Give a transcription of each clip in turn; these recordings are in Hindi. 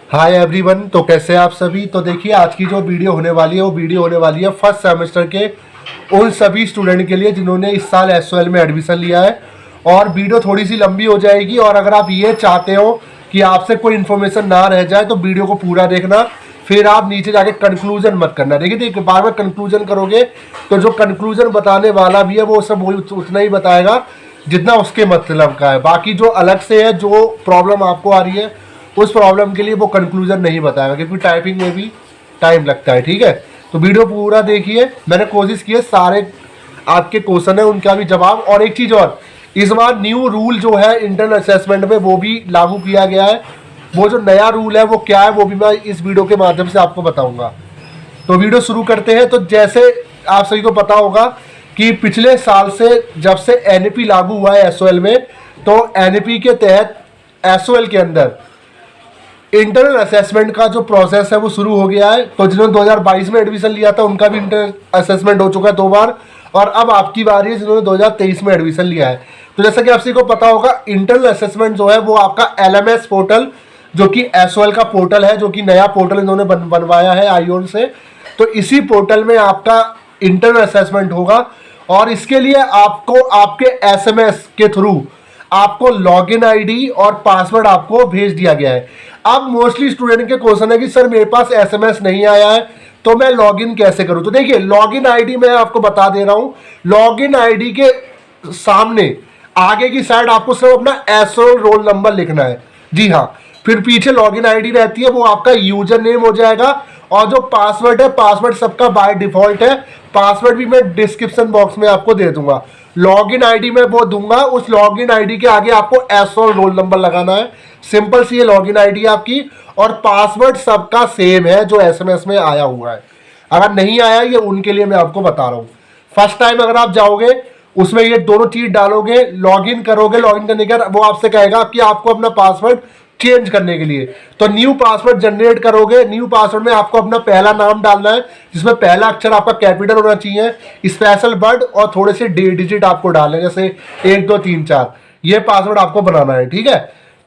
Hi everyone. तो कैसे हैं आप सभी। तो देखिए आज की जो वीडियो होने वाली है वो वीडियो होने वाली है फर्स्ट सेमेस्टर के उन सभी स्टूडेंट के लिए जिन्होंने इस साल एसओएल में एडमिशन लिया है। और वीडियो थोड़ी सी लंबी हो जाएगी और अगर आप ये चाहते हो कि आपसे कोई इन्फॉर्मेशन ना रह जाए तो वीडियो को पूरा देखना, फिर आप नीचे जाके कंक्लूजन मत करना। देखिए बार बार कंक्लूजन करोगे तो जो कंक्लूजन बताने वाला भी है वो सब उतना ही बताएगा जितना उसके मतलब का है। बाकी जो अलग से है, जो प्रॉब्लम आपको आ रही है उस प्रॉब्लम के लिए वो कंक्लूजन नहीं बताएगा, क्योंकि टाइपिंग में भी टाइम लगता है। ठीक है, तो वीडियो पूरा देखिए। मैंने कोशिश की है सारे आपके क्वेश्चन है उनका भी जवाब। और एक चीज़ और, इस बार न्यू रूल जो है इंटरनल असेसमेंट में वो भी लागू किया गया है। वो जो नया रूल है वो क्या है वो भी मैं इस वीडियो के माध्यम से आपको बताऊंगा। तो वीडियो शुरू करते हैं। तो जैसे आप सभी को पता होगा कि पिछले साल से जब से एनईपी लागू हुआ है एसओएल में, तो एनईपी के तहत एसओएल के अंदर इंटरनल असेसमेंट का जो प्रोसेस है वो शुरू हो गया है। तो जिन्होंने 2022 में एडमिशन लिया था उनका भी इंटरनल असेसमेंट हो चुका है 2 बार, और अब आपकी बारी है जिन्होंने 2023 में एडमिशन लिया है। तो जैसा कि आप सभी को पता होगा, इंटरनल असेसमेंट जो है वो आपका एलएमएस पोर्टल, जो कि एसओएल का पोर्टल है, जो कि नया पोर्टल इन्होंने बनवाया है आईओन से, तो इसी पोर्टल में आपका इंटरनल असेसमेंट होगा। और इसके लिए आपको आपके एसएमएस के थ्रू आपको लॉगिन आईडी और पासवर्ड आपको भेज दिया गया है। अब मोस्टली स्टूडेंट के क्वेश्चन है कि सर मेरे पास एसएमएस नहीं आया है तो मैं लॉगिन कैसे करूं। तो देखिए लॉगिन आईडी मैं आपको बता दे रहा हूं। लॉगिन आईडी के सामने आगे की साइड आपको सिर्फ अपना एसओएल रोल नंबर लिखना है। जी हाँ, फिर पीछे लॉगिन आईडी रहती है, वो आपका यूजर नेम हो जाएगा। और जो पासवर्ड है, पासवर्ड सबका बाय डिफॉल्ट है। पासवर्ड भी मैं डिस्क्रिप्शन बॉक्स में आपको दे दूंगा। लॉगिन आईडी में वो दूंगा, उस लॉगिन आईडी के आगे आपको एसओएल रोल नंबर लगाना है। सिंपल सी ये लॉगिन आईडी आपकी, और पासवर्ड सबका सेम है जो एसएमएस में आया हुआ है। अगर नहीं आया, ये उनके लिए मैं आपको बता रहा हूँ। फर्स्ट टाइम अगर आप जाओगे उसमें ये दोनों चीज डालोगे, लॉगिन करोगे, लॉगिन करने के बाद वो आपसे कहेगा कि आपको अपना पासवर्ड चेंज करने के लिए, तो न्यू पासवर्ड जनरेट करोगे। न्यू पासवर्ड में आपको अपना पहला नाम डालना है, जिसमें पहला अक्षर आपका कैपिटल होना चाहिए, स्पेशल वर्ड और थोड़े से डिजिट आपको डालने, जैसे 1 2 3 4। ये पासवर्ड आपको बनाना है। ठीक है,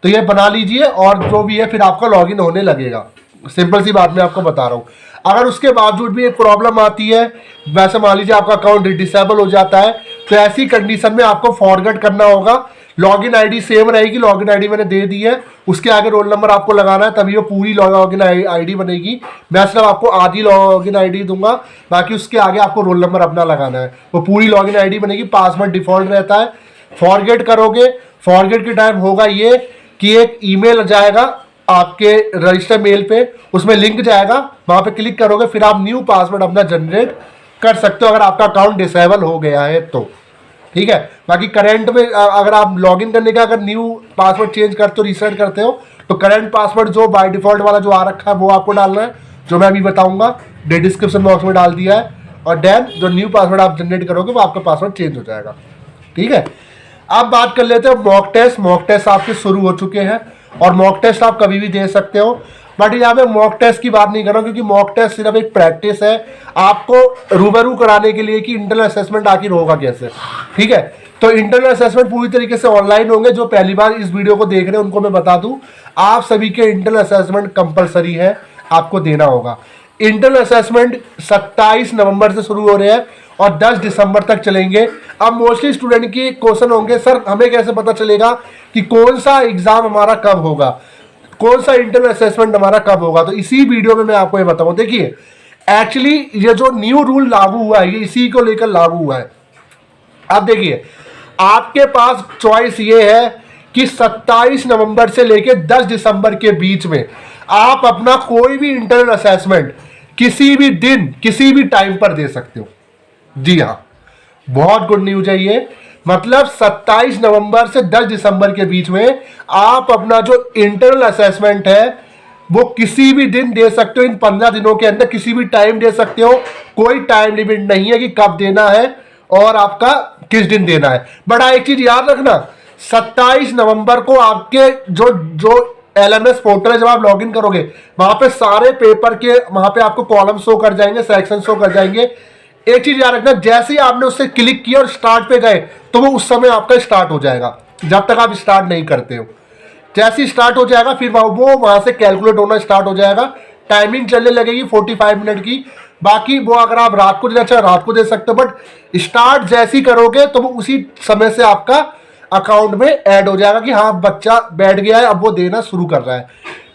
तो ये बना लीजिए और जो भी है फिर आपका लॉगिन होने लगेगा। सिंपल सी बात मैं आपको बता रहा हूँ। अगर उसके बावजूद भी एक प्रॉब्लम आती है, वैसे मान लीजिए आपका अकाउंट डिसेबल हो जाता है, तो ऐसी कंडीशन में आपको फॉरगेट करना होगा। लॉगिन आईडी सेम रहेगी, लॉगिन आईडी मैंने दे दी है, उसके आगे रोल नंबर आपको लगाना है, तभी वो पूरी लॉगिन आईडी बनेगी। मैं सिर्फ आपको आधी लॉगिन आईडी दूंगा, बाकी उसके आगे आपको रोल नंबर अपना लगाना है, वो पूरी लॉगिन आईडी बनेगी। पासवर्ड डिफॉल्ट रहता है। फॉरगेट करोगे, फॉरगेट के टाइम होगा ये कि एक ईमेल जाएगा आपके रजिस्टर मेल पे, उसमें लिंक जाएगा, वहां पे क्लिक करोगे, फिर आप न्यू पासवर्ड अपना जनरेट कर सकते हो अगर आपका अकाउंट डिसेबल हो गया है तो। ठीक है, बाकी करंट में अगर आप लॉगिन करने का अगर न्यू पासवर्ड चेंज करते हो, रीसेट करते हो, तो करंट पासवर्ड जो बाय डिफॉल्ट वाला जो आ रखा है वो आपको डालना है, जो मैं अभी बताऊंगा, डिस्क्रिप्शन बॉक्स में डाल दिया है। और देन जो न्यू पासवर्ड आप जनरेट करोगे वो आपका पासवर्ड चेंज हो जाएगा। ठीक है, अब बात कर लेते हैं मॉक टेस्ट। मॉक टेस्ट आपके शुरू हो चुके हैं और मॉक टेस्ट आप कभी भी दे सकते हो, बट यहाँ पे मॉक टेस्ट की बात नहीं कर रहा हूँ, क्योंकि मॉक टेस्ट सिर्फ एक प्रैक्टिस है आपको रूबरू कराने के लिए कि इंटरनल असेसमेंट आखिर होगा कैसे। ठीक है, तो इंटरनल असेसमेंट पूरी तरीके से ऑनलाइन होंगे। जो पहली बार इस वीडियो को देख रहे हैं उनको मैं बता दूं, आप सभी के इंटरनल असेसमेंट कंपलसरी है, आपको देना होगा। इंटरनल असेसमेंट 27 नवंबर से शुरू हो रहे हैं और 10 दिसंबर तक चलेंगे। अब मोस्टली स्टूडेंट की क्वेश्चन होंगे, सर हमें कैसे पता चलेगा कि कौन सा एग्जाम हमारा कब होगा, कौन सा इंटरनल असेसमेंट हमारा कब होगा। तो इसी वीडियो में मैं आपको ये बताऊंगा। देखिए एक्चुअली ये जो न्यू रूल लागू हुआ है ये इसी को लेकर लागू हुआ है। अब देखिए आपके पास चॉइस ये है कि 27 नवंबर से लेकर 10 दिसंबर के बीच में आप अपना कोई भी इंटरनल असेसमेंट किसी भी दिन किसी भी टाइम पर दे सकते हो। जी हाँ, बहुत गुड न्यूज है ये। मतलब 27 नवंबर से 10 दिसंबर के बीच में आप अपना जो इंटरनल असेसमेंट है वो किसी भी दिन दे सकते हो। इन 15 दिनों के अंदर किसी भी टाइम दे सकते हो, कोई टाइम लिमिट नहीं है कि कब देना है और आपका किस दिन देना है। बट एक चीज याद रखना, 27 नवंबर को आपके जो एलएमएस पोर्टल है, जब आप लॉगिन करोगे वहां पे सारे पेपर के वहां पे आपको कॉलम शो कर जाएंगे, सेक्शन शो कर जाएंगे। एक चीज याद रखना, जैसे ही आपने उससे क्लिक किया और स्टार्ट पे गए तो वो उस समय आपका स्टार्ट हो जाएगा, जब तक आप स्टार्ट नहीं करते हो। जैसे ही स्टार्ट हो जाएगा फिर वो वहां से कैलकुलेट होना स्टार्ट हो जाएगा। टाइमिंग चलने लगेगी 45 मिनट की। बाकी वो अगर आप रात को देना चाहे रात को दे सकते हो, बट स्टार्ट जैसे ही करोगे तो वो उसी समय से आपका अकाउंट में ऐड हो जाएगा कि हाँ बच्चा बैठ गया है, अब वो देना शुरू कर रहा है।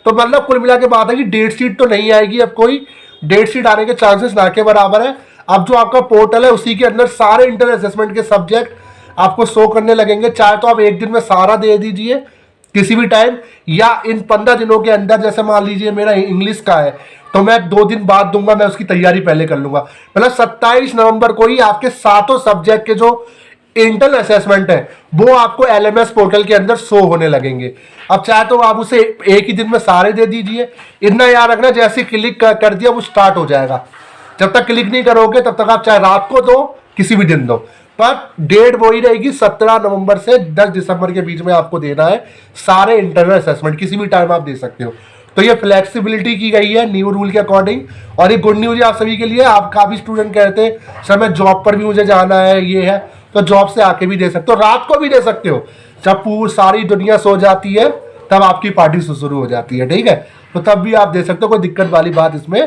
तो मतलब कुल मिला के बात है कि डेट शीट तो नहीं आएगी, अब कोई डेट शीट आने के चांसेस ना के बराबर है। अब जो आपका पोर्टल है उसी के अंदर सारे इंटर असेसमेंट के सब्जेक्ट आपको शो करने लगेंगे। चाहे तो आप एक दिन में सारा दे दीजिए किसी भी टाइम, या इन 15 दिनों के अंदर, जैसे मान लीजिए मेरा इंग्लिश का है तो मैं 2 दिन बाद दूंगा, मैं उसकी तैयारी पहले कर लूंगा। मतलब 27 नवंबर को ही आपके सातों सब्जेक्ट के जो इंटरनल असेसमेंट है वो आपको एलएमएस पोर्टल के अंदर शो होने लगेंगे। अब चाहे तो आप उसे एक ही दिन में सारे दे दीजिए। इतना याद रखना, जैसे क्लिक कर दिया वो स्टार्ट हो जाएगा। जब तक क्लिक नहीं करोगे तब तक आप चाहे रात को दो किसी भी दिन दो, पर डेट वही रहेगी 17 नवंबर से 10 दिसंबर के बीच में आपको देना है सारे इंटरनल असेसमेंट। किसी भी टाइम आप दे सकते हो। तो ये फ्लेक्सिबिलिटी की गई है न्यू रूल के अकॉर्डिंग, और ये गुड न्यूज है आप सभी के लिए। आप काफी स्टूडेंट कहते हैं सर मैं जॉब पर भी मुझे जाना है, ये है, तो जॉब से आके भी दे सकते हो, रात को भी दे सकते हो। जब पूरी सारी दुनिया सो जाती है तब आपकी पार्टी शुरू हो जाती है, ठीक है, तो तब भी आप दे सकते हो, कोई दिक्कत वाली बात इसमें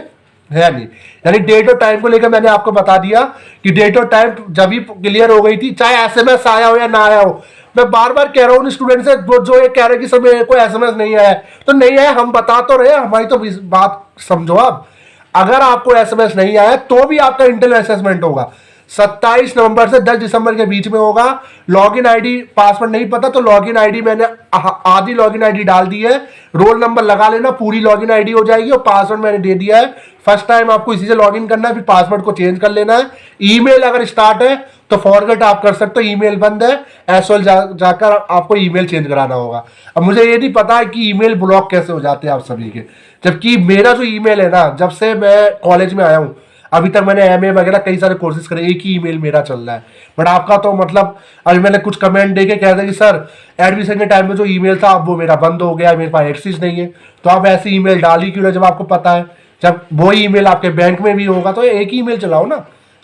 है नहीं। यानी डेट और टाइम को लेकर मैंने आपको बता दिया कि डेट और टाइम जब भी क्लियर हो गई थी, चाहे एसएमएस आया हो या ना आया हो। मैं बार बार कह रहा हूँ स्टूडेंट से जो ये कह रहे हैं कि समय कोई एसएमएस नहीं आया है, तो नहीं आया, हम बता तो रहे, हमारी तो बात समझो। आप अगर आपको एसएमएस नहीं आया तो भी आपका इंटरनल असेसमेंट होगा 27 नवंबर से 10 दिसंबर के बीच में होगा। लॉगिन आईडी पासवर्ड नहीं पता तो लॉगिन आईडी मैंने आधी लॉगिन आईडी डाल दी है, रोल नंबर लगा लेना, पूरी लॉगिन आईडी हो जाएगी। और पासवर्ड मैंने दे दिया है, फर्स्ट टाइम आपको इसी से लॉगिन करना है, फिर पासवर्ड को चेंज कर लेना है। ईमेल अगर स्टार्ट है तो फॉरगेट आप कर सकते हो, ईमेल बंद है, एसओएल जाकर आपको ईमेल चेंज कराना होगा। अब मुझे ये नहीं पता है कि ईमेल ब्लॉक कैसे हो जाते हैं आप सभी के, जबकि मेरा जो ईमेल है ना, जब से मैं कॉलेज में आया हूँ अभी तक मैंने एमए वगैरह कई सारे कोर्सेज करे, एक ही ईमेल मेरा चल रहा है। बट आपका तो मतलब अभी मैंने कुछ कमेंट देके कह दिया कि सर एडमिशन के टाइम में जो ईमेल था अब वो मेरा बंद हो गया, मेरे पास एक्सेस नहीं है। तो आप ऐसे ईमेल डाल ही क्यों ना जब आपको पता है, जब वो ईमेल आपके बैंक में भी होगा तो एक ही ईमेल चलाओ ना।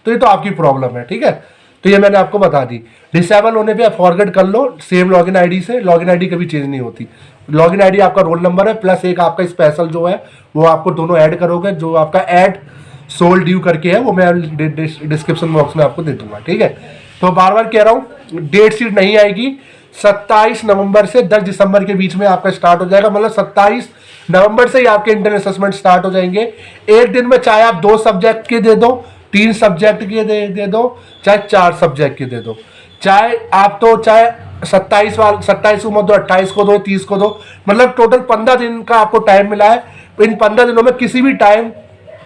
तो ये तो आपकी प्रॉब्लम है, ठीक है। तो ये मैंने आपको बता दी। डिसेबल होने पे आप फॉरगेट कर लो सेम लॉगिन आईडी से, लॉगिन आईडी कभी चेंज नहीं होती। लॉगिन आईडी आपका रोल नंबर है प्लस एक आपका स्पेशल जो है वो आपको दोनों ऐड करोगे, जो आपका ऐड सोल ड्यू करके है वो मैं डिस्क्रिप्शन बॉक्स में आपको दे दूंगा, ठीक है। तो बार बार कह रहा हूँ डेट शीट नहीं आएगी, 27 नवंबर से 10 दिसंबर के बीच में आपका स्टार्ट हो जाएगा। मतलब 27 नवंबर से ही आपके इंटरनल असेसमेंट स्टार्ट हो जाएंगे। एक दिन में चाहे आप 2 सब्जेक्ट के दे दो, 3 सब्जेक्ट के दे दो, चाहे 4 सब्जेक्ट के दे दो, चाहे आप तो चाहे 27 को मत दो, 28 को दो, 30 को दो, मतलब टोटल 15 दिन का आपको टाइम मिला है। इन 15 दिनों में किसी भी टाइम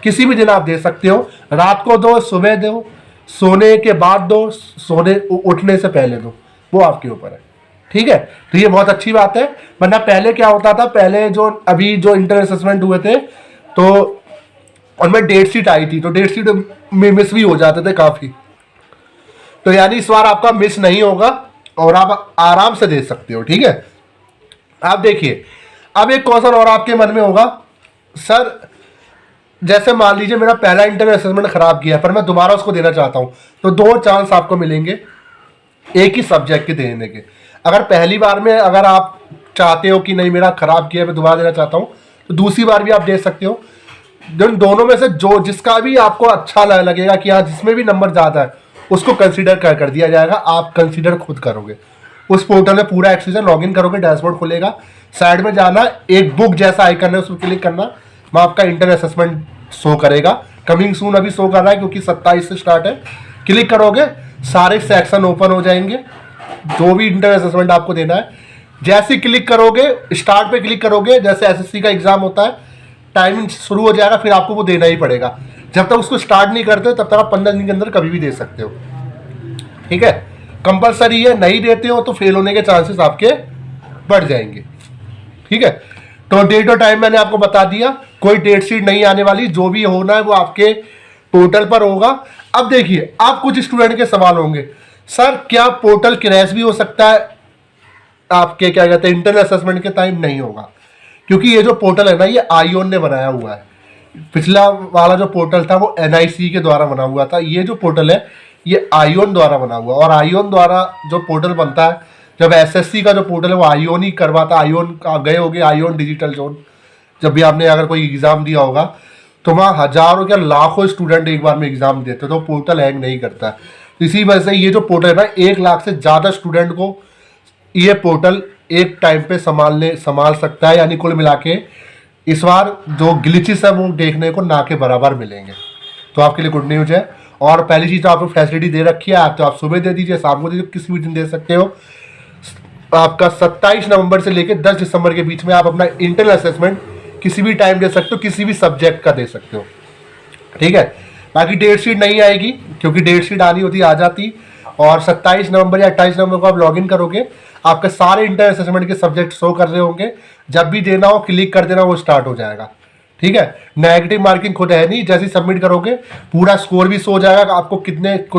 किसी भी दिन आप दे सकते हो। रात को दो, सुबह दो, सोने के बाद दो, सोने उठने से पहले दो, वो आपके ऊपर है, ठीक है। तो ये बहुत अच्छी बात है। वरना पहले क्या होता था, पहले जो अभी जो इंटर असेसमेंट हुए थे तो उनमें डेट शीट आई थी, तो डेट शीट में मिस भी हो जाते थे काफी। तो यानी इस बार आपका मिस नहीं होगा और आप आराम से दे सकते हो, ठीक है। आप देखिए अब एक क्वेश्चन और आपके मन में होगा, सर जैसे मान लीजिए मेरा पहला इंटरनल असेसमेंट खराब किया पर मैं दोबारा उसको देना चाहता हूं, तो 2 चांस आपको मिलेंगे एक ही सब्जेक्ट के देने के। अगर पहली बार में अगर आप चाहते हो कि नहीं मेरा खराब किया मैं दोबारा देना चाहता हूं, तो दूसरी बार भी आप दे सकते हो। दोनों में से जो जिसका भी आपको अच्छा लगेगा कि हाँ जिसमें भी नंबर ज़्यादा है उसको कंसीडर कर दिया जाएगा। आप कंसीडर खुद करोगे, उस पोर्टल में पूरा एक्सेस है, लॉगिन करोगे, डैशबोर्ड खुलेगा, साइड में जाना, एक बुक जैसा आइकन है उस पर क्लिक करना, मैं आपका इंटरनल असेसमेंट शो करेगा। कमिंग सून अभी शो कर रहा है क्योंकि 27 से स्टार्ट है। क्लिक करोगे सारे सेक्शन ओपन हो जाएंगे जो भी इंटरनल असेसमेंट आपको देना है। जैसे क्लिक करोगे स्टार्ट पे क्लिक करोगे, जैसे एसएससी का एग्जाम होता है टाइमिंग शुरू हो जाएगा, फिर आपको वो देना ही पड़ेगा। जब तक उसको स्टार्ट नहीं करते तब तक आप 15 दिन के अंदर कभी भी दे सकते हो, ठीक है। कंपलसरी है, नहीं देते हो तो फेल होने के चांसेस आपके बढ़ जाएंगे, ठीक है। तो डेट और टाइम मैंने आपको बता दिया, कोई डेट शीट नहीं आने वाली, जो भी होना है वो आपके पोर्टल पर होगा। अब देखिए आप कुछ स्टूडेंट के सवाल होंगे, सर क्या पोर्टल क्रैश भी हो सकता है आपके क्या कहते हैं इंटरनल असेसमेंट के टाइम? नहीं होगा, क्योंकि ये जो पोर्टल है ना ये आईओन ने बनाया हुआ है। पिछला वाला जो पोर्टल था वो एनआईसी के द्वारा बना हुआ था, ये जो पोर्टल है ये आईओन द्वारा बना हुआ। और आईओन द्वारा जो पोर्टल बनता है, जब एसएससी का जो पोर्टल है वो आईओन ही करवाता, आईओन गए होगे, आईओन डिजिटल जोन, जब भी आपने अगर कोई एग्जाम दिया होगा तो वहाँ हजारों या लाखों स्टूडेंट एक बार में एग्जाम देते तो पोर्टल हैंग नहीं करता है। इसी वजह से ये जो पोर्टल है ना, 1 लाख से ज़्यादा स्टूडेंट को ये पोर्टल एक टाइम पे संभाल सकता है। यानी कुल मिला के इस बार जो ग्लिचेस है वो देखने को ना के बराबर मिलेंगे, तो आपके लिए गुड न्यूज़ है। और पहली चीज़ तो आपको फैसिलिटी दे रखी है, तो आप सुबह दे दीजिए, शाम को दीजिए, किसी भी दिन दे सकते हो। आपका 27 नवंबर से लेकर 10 दिसंबर के बीच में आप अपना इंटरनल असेसमेंट किसी भी टाइम दे सकते हो, किसी भी सब्जेक्ट का दे सकते हो, ठीक है। बाकी डेट शीट नहीं आएगी, क्योंकि डेट शीट आनी होती आ जाती, और 27 नवंबर या 28 नवंबर को आप लॉगिन करोगे, आपके सारे इंटर असेसमेंट के सब्जेक्ट शो कर रहे होंगे। जब भी देना हो क्लिक कर देना, वो स्टार्ट हो जाएगा, ठीक है। नेगेटिव मार्किंग खुद है नहीं, जैसे सबमिट करोगे पूरा स्कोर भी शो हो जाएगा, आपको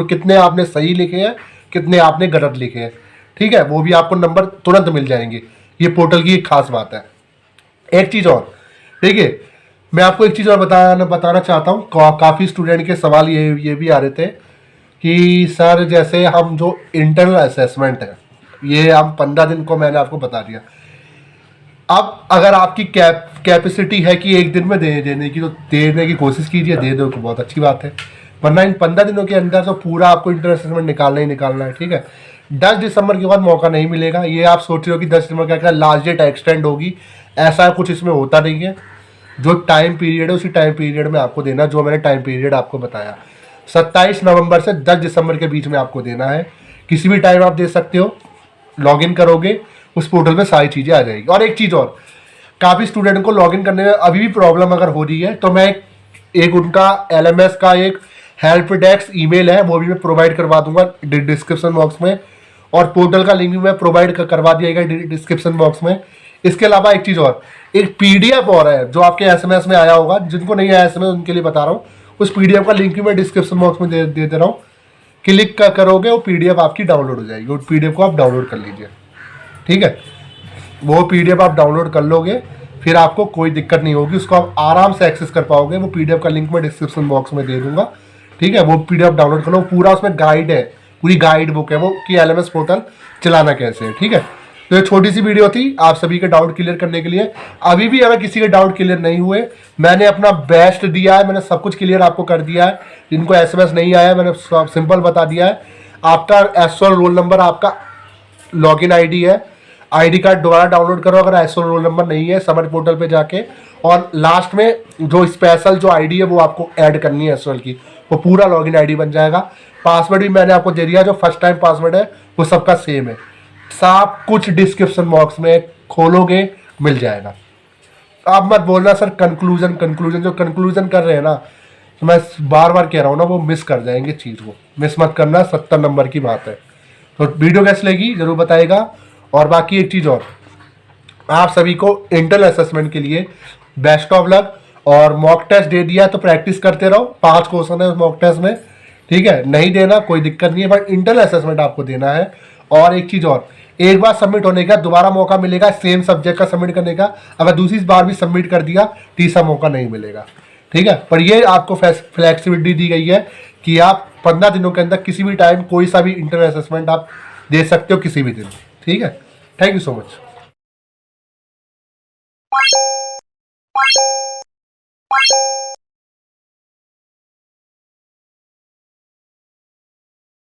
कितने आपने सही लिखे हैं, कितने आपने गलत लिखे हैं, ठीक है। वो भी आपको नंबर तुरंत मिल जाएंगे। ये पोर्टल की एक खास बात है। एक चीज़ और, ठीक है, मैं आपको एक चीज़ और बताना चाहता हूँ। काफ़ी स्टूडेंट के सवाल ये भी आ रहे थे कि सर जैसे हम जो इंटरनल असेसमेंट है ये हम 15 दिन को मैंने आपको बता दिया, अब अगर आपकी कैपेसिटी है कि एक दिन में देने की, तो देने की कोशिश कीजिए, दे दो तो बहुत अच्छी बात है, वरना इन 15 दिनों के अंदर तो पूरा आपको इंटरनल असेसमेंट निकालना ही निकालना है, ठीक है। 10 दिसंबर के बाद मौका नहीं मिलेगा। ये आप सोच रहे हो कि 10 दिसंबर क्या लास्ट डेट एक्सटेंड होगी, ऐसा कुछ इसमें होता नहीं है। जो टाइम पीरियड है उसी टाइम पीरियड में आपको देना, जो मैंने टाइम पीरियड आपको बताया 27 नवंबर से 10 दिसंबर के बीच में आपको देना है। किसी भी टाइम आप दे सकते हो, लॉगिन करोगे उस पोर्टल में सारी चीज़ें आ जाएगी। और एक चीज़ और, काफ़ी स्टूडेंट को लॉगिन करने में अभी भी प्रॉब्लम अगर हो रही है, तो मैं एक उनका LMS का एक हेल्प डेस्क ईमेल है, वो भी मैं प्रोवाइड करवा दूंगा डिस्क्रिप्शन बॉक्स में, और पोर्टल का लिंक भी मैं प्रोवाइड करवा दिया गया डिस्क्रिप्शन बॉक्स में। इसके अलावा एक चीज़ और, एक PDF और है जो आपके SMS में आया होगा, जिनको नहीं आया SMS उनके लिए बता रहा हूँ, उस PDF का लिंक भी मैं डिस्क्रिप्शन बॉक्स में दे रहा हूँ। क्लिक करोगे वो PDF आपकी डाउनलोड हो जाएगी, वो PDF को आप डाउनलोड कर लीजिए, ठीक है। वो PDF आप डाउनलोड कर लोगे, फिर आपको कोई दिक्कत नहीं होगी, उसको आप आराम से एक्सेस कर पाओगे। वो PDF का लिंक मैं डिस्क्रिप्शन बॉक्स में दे दूंगा, ठीक है। वो PDF डाउनलोड कर लो, पूरा उसमें गाइड है, पूरी गाइड बुक है वो कि LMS पोर्टल चलाना कैसे है, ठीक है। तो ये छोटी सी वीडियो थी आप सभी के डाउट क्लियर करने के लिए। अभी भी अगर किसी के डाउट क्लियर नहीं हुए, मैंने अपना बेस्ट दिया है, मैंने सब कुछ क्लियर आपको कर दिया है। जिनको SMS नहीं आया मैंने सिंपल बता दिया है। आपका एसओएल रोल नंबर आपका लॉगिन ID है, ID कार्ड दोबारा डाउनलोड करो अगर एसओएल रोल नंबर नहीं है सबमिट पोर्टल पे जाके, और लास्ट में जो स्पेशल जो ID है वो आपको ऐड करनी है एसओएल की, वो पूरा लॉगिन ID बन जाएगा। पासवर्ड भी मैंने आपको दे दिया, जो फर्स्ट टाइम पासवर्ड है वो सबका सेम है। सब कुछ डिस्क्रिप्शन बॉक्स में खोलोगे मिल जाएगा। आप मत बोलना सर कंक्लूजन जो कंक्लूजन कर रहे हैं ना, तो मैं बार बार कह रहा हूँ ना, वो मिस कर जाएंगे, चीज़ को मिस मत करना, 70 नंबर की बात है। तो वीडियो कैसी लगी जरूर बताएगा। और बाकी एक चीज़ और, आप सभी को इंटरनल असेसमेंट के लिए बेस्ट ऑफ लक, और मॉक टेस्ट दे दिया तो प्रैक्टिस करते रहो। 5 क्वेश्चन है उस मॉक टेस्ट में, ठीक है। नहीं देना कोई दिक्कत नहीं है, बट इंटरनल असेसमेंट आपको देना है। और एक चीज़ और, एक बार सबमिट होने का दोबारा मौका मिलेगा सेम सब्जेक्ट का सबमिट करने का। अगर दूसरी बार भी सबमिट कर दिया तीसरा मौका नहीं मिलेगा, ठीक है। पर ये आपको फ्लेक्सिबिलिटी दी गई है कि आप 15 दिनों के अंदर किसी भी टाइम कोई सा भी इंटरनल असेसमेंट आप दे सकते हो किसी भी दिन, ठीक है। Thank you so much.